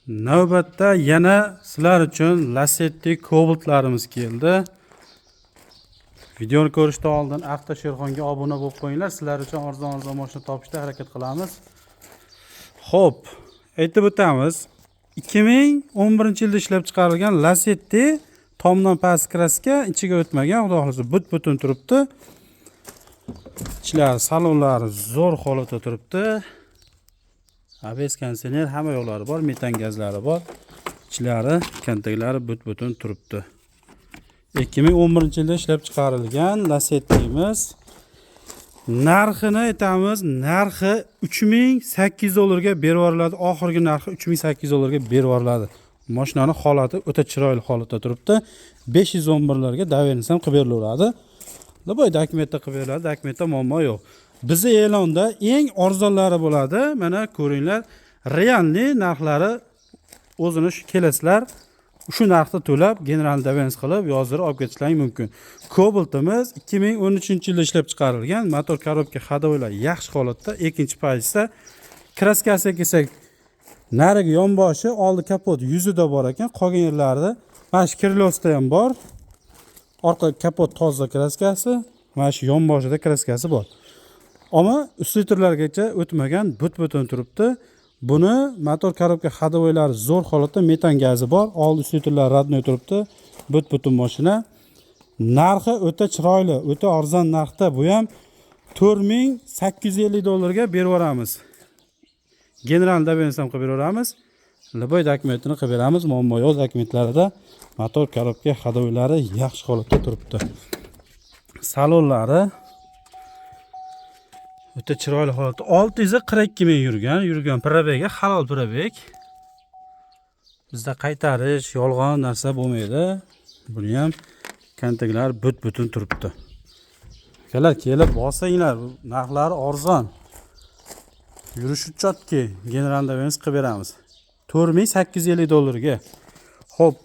Navbatda yana sizlar uchun Lacetti Cobalt'larimiz keldi. Videoni ko'rishdan oldin Avtosherxonga obuna bo'lib qo'yinglar. Sizlar uchun arzon mashina topishga harakat qilamiz. Xo'p, aytib o'tamiz. 2011-yilda ishlab chiqarilgan Lacetti tomdan past kraska ichiga o'tmagan, xudo xolasa but-butun turibdi. Ichlari, salonlari zo'r holatda turibdi. ABS konditsioner hamma yo'llari bor, metan gazlari bor. Ichlari, kontaklari but-butun turibdi. 2011-yilda ishlab chiqarilgan Lacetti'miz. Narxini aytamiz, narxi $3800 ga berib yuboriladi. Oxirgi narxi $3800 ga berib yuboriladi. Mashinaning holati o'ta chiroyli holatda turibdi. 511 larga davernis ham qilib beriladi. Boy dokumentda qilib beriladi, dokumentda muammo yo'q. Bizi e'londa eng arzonlari bo'ladi. Mana ko'ringlar, realni narxlari o'zini shu kelasizlar. Shu narxda to'lab, general davernis qilib, yozdirib olib ketishlaring mumkin. Cobalt'imiz 2013-yilda ishlab chiqarilgan, motor korobka ходовойлар yaxshi holatda. Ikkinchi pozitsiyada kraskasiga kelsak, narigi yonboshi, oldi kapot yuzida bor ekan, qolgan yerlarida mana shu krylosda ham bor. Orqa kapot toza kraskasi, mana shu yonboshida kraskasi bor. Ammo ustlitrlargacha o'tmagan, but-butun turibdi. Buni motor korobka ходовойлari zo'r holatda, metan gazi bor, oldi ustlitrlar radnoy turibdi. But-butun mashina. Narxi o'ta chiroyli, o'ta arzon narxda. Bu ham $4850 ga berib yuboramiz. General davernis ham qilib beramiz. Liboy dokumentini qilib beramiz. Muammo yo'q, dokumentlarida motor korobka ходовойлari yaxshi holatda turibdi. Salonlari o'ta chiroyli holatda. 642 ming yurgan probega halol probeg. Bizda qaytarish, yolg'on narsa bo'lmaydi. Buni ham kontaklar but-butun turibdi. Akalar, kelib bosinglar, narxlari arzon. Yurishi chotki, general davernis qilib beramiz. $4850 ga. Xo'p,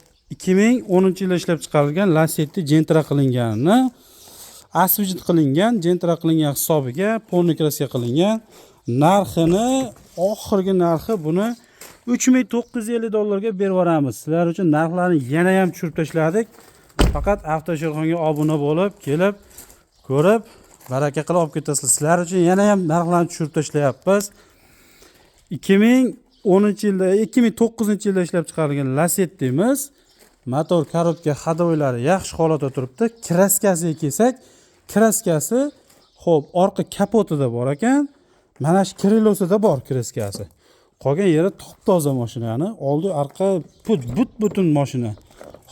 2010-yilda ishlab chiqarilgan Lacetti Gentra qilinganini, asvijit qilingan, Gentra qilingan hisobiga polni kraska qilingan. Narxini, oxirgi narxi buni $3950 ga berib yuboramiz. Sizlar uchun narxlarni yana ham tushirib tashladik. Faqat Avtosherxonga obuna bo'lib, kelib, ko'rib, baraka qilib olib ketasizlar. Sizlar uchun yana ham narxlarni tushirib tashlayapmiz. 2009-yilda ishlab chiqarilgan Lacetti'miz motor korobka ходовойлari yaxshi holatda turibdi. Kraskasiga kelsak, kraskasi xo'p, orqa kapotida bor ekan. Mana shu krylosida bor kraskasi. Qolgan yeri top-toza mashinani, oldi orqa but-butun mashina.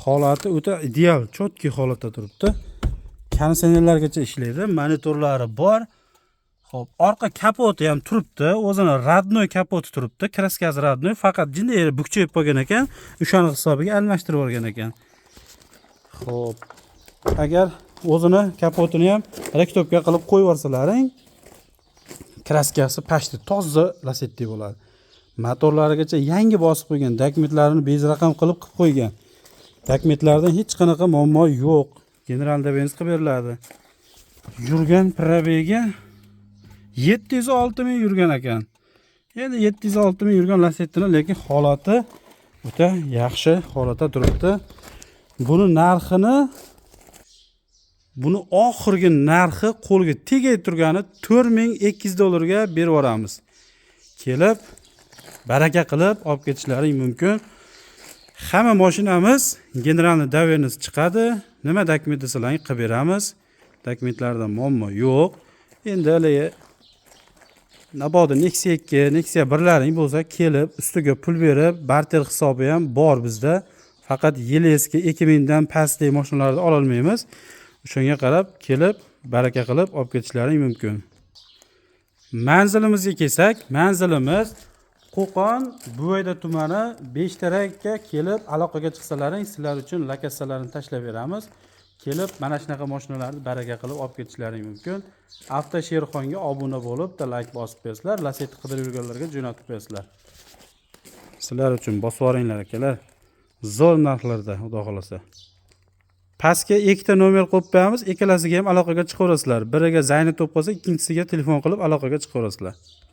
Holati o'ta ideal, chotki holatda turibdi. Konditsionerlargacha ishlaydi, monitorlari bor. Xo'p, orqa kapoti ham turibdi, o'zini radnoy kapoti turibdi, kraskasi radnoy, faqat jinda yeri bukchayib qolgan ekan, o'shaning hisobiga almashtirib olgan ekan. Xo'p, agar o'zini kapotini ham rektopga qilib qo'yib yuborsalaring, kraskasi pashti toza Lacetti bo'ladi. Motorlarigacha yangi bosib qo'ygan, dokumentlarini bezraqam qilib qo'ygan. Dokumentlardan hech qanaqa muammo yo'q. General davernis qilib beriladi. Yurgan probega 706 ming yurgan ekan. Endi 706 ming yurgan Lacetti'ni, lekin holati o'ta yaxshi holatda turibdi. Buni oxirgi narxi qo'lga tegay turgani $4200 ga berib yuboramiz. Kelib, baraka qilib olib ketishlaring mumkin. Hamma mashinamiz generalni davernis chiqadi. Nima dokument desalaring qilib beramiz. Dokumentlarda muammo yo'q. Endi naboda Nexia 2, Nexia 1laring bo'lsa, kelib, ustiga pul berib, barter hisobi ham bor bizda. Faqat yili eski 2000 dan pastdagi mashinalarni ola olmaymiz. O'shanga qarab, kelib, baraka qilib olib ketishlaring mumkin. Manzilimizga kelsak, manzilimiz Qo'qon, Buvayda tumani, Beshtarakka kelib aloqaga chiqsalaring, sizlar uchun lokatsiyalarini tashlab beramiz. Kelib, mana shunaqa mashinalarni baraka qilib olib ketishlaring mumkin. Avtosherxonga obuna bo'lib, like bosib qo'yasizlar, Lacetti qidirib yurganlarga jo'natib qo'yasizlar. Sizlar uchun bosib yuboringlar akalar. Zo'r narxlarda, xudo xolasa. Pastga ikkita nomer qo'yib qo'yamiz, ikkalasiga ham aloqaga chiqaverasizlar. Biriga Zayni to'p qolsa, ikkinchisiga telefon qilib aloqaga chiqaverasizlar.